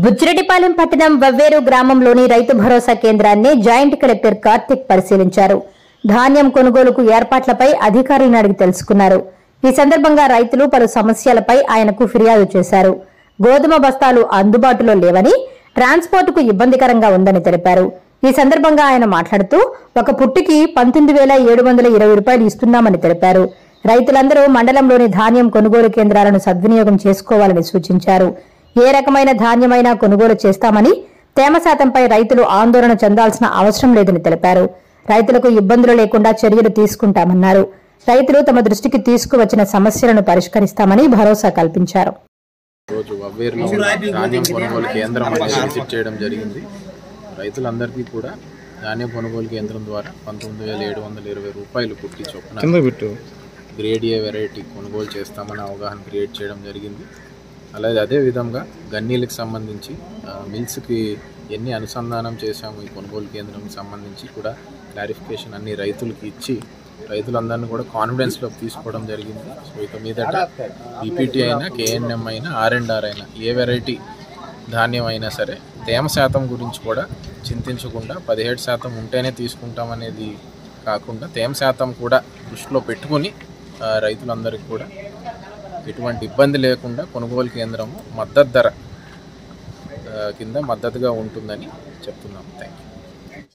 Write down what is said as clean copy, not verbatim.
బుచ్చిరెడ్డిపాలెం పట్టణం వవ్వేరు గ్రామంలోని రైతు భరోసా కేంద్రాన్ని జాయింట్ కలెక్టర్ కార్తిక్ పరిశీలించారు. ధాన్యం కొనుగోలుకు ఏర్పాట్లపై అధికారులను అడిగి తెలుసుకున్నారు. ఈ సందర్భంగా రైతులు పలు సమస్యలపై ఆయనకు ఫిర్యాదు చేశారు. గోధుమ బస్తాలు అందుబాటులో లేవని, ట్రాన్స్పోర్టుకు ఇబ్బందికరంగా ఉందని తెలిపారు. ఈ సందర్భంగా ఆయన మాట్లాడుతూ ఒక పుట్టికి 19,720 రూపాయలు ఇస్తున్నామని తెలిపారు. రైతులందరూ మండలంలోని ధాన్యం కొనుగోలు కేంద్రాలను సద్వినియోగం చేసుకోవాలని సూచించారు. ఏ రకమైన ధాన్యమైనా కొనుగోలు చేస్తామని, తేమ శాతంపై రైతులు ఆందోళన చెందాల్సిన అవసరం లేదని తెలిపారు. రైతులకు ఇబ్బందులు లేకుండా చర్యలు తీసుకుంటామన్నారు. రైతులు తమ దృష్టికి తీసుకువచ్చిన సమస్యలను పరిష్కరిస్తామని భరోసా కల్పించారు. రోజు వవ్వేరులో ధాన్యం కొనుగోలు కేంద్రం అనేది విజిట్ చేయడం జరిగింది. రైతులందరికీ కూడా ధాన్యం కొనుగోలు కేంద్రం ద్వారా 19,720 రూపాయలు పుట్టి చొప్పున గ్రేడ్ ఏ వెరైటీ కొనుగోలు చేస్తామని అవగాహన క్రియేట్ చేయడం జరిగింది. అలాగే అదే విధంగా గన్నీలకు సంబంధించి మిల్స్కి ఎన్ని అనుసంధానం చేశాము ఈ కొనుగోలు కేంద్రంకి సంబంధించి కూడా క్లారిఫికేషన్ అన్ని రైతులకి ఇచ్చి రైతులందరినీ కూడా కాన్ఫిడెన్స్లోకి తీసుకోవడం జరిగింది. సో ఇక మీదట బీపీటీ అయినా, కేఎన్ఎం అయినా, ఆర్ఎండ్ఆర్ అయినా ఏ వెరైటీ ధాన్యం అయినా సరే తేమ శాతం గురించి కూడా చింతించకుండా 17% ఉంటేనే తీసుకుంటామనేది కాకుండా తేమ శాతం కూడా దృష్టిలో పెట్టుకుని రైతులందరికీ కూడా ఎటువంటి ఇబ్బంది లేకుండా కొనుగోలు కేంద్రము మద్దతు ధర కింద మద్దతుగా ఉంటుందని చెప్తున్నాము. Thank you.